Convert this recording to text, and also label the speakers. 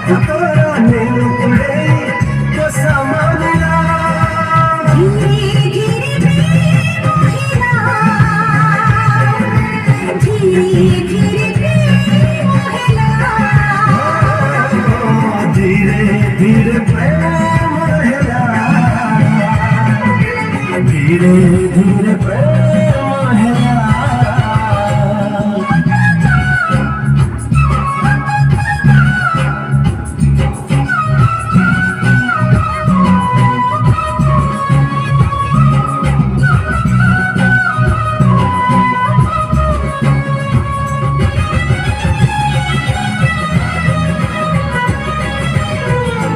Speaker 1: तोरा नील पड़े तो समा मिला
Speaker 2: धीरे धीरे प्रेम मोहिला
Speaker 1: धीरे धीरे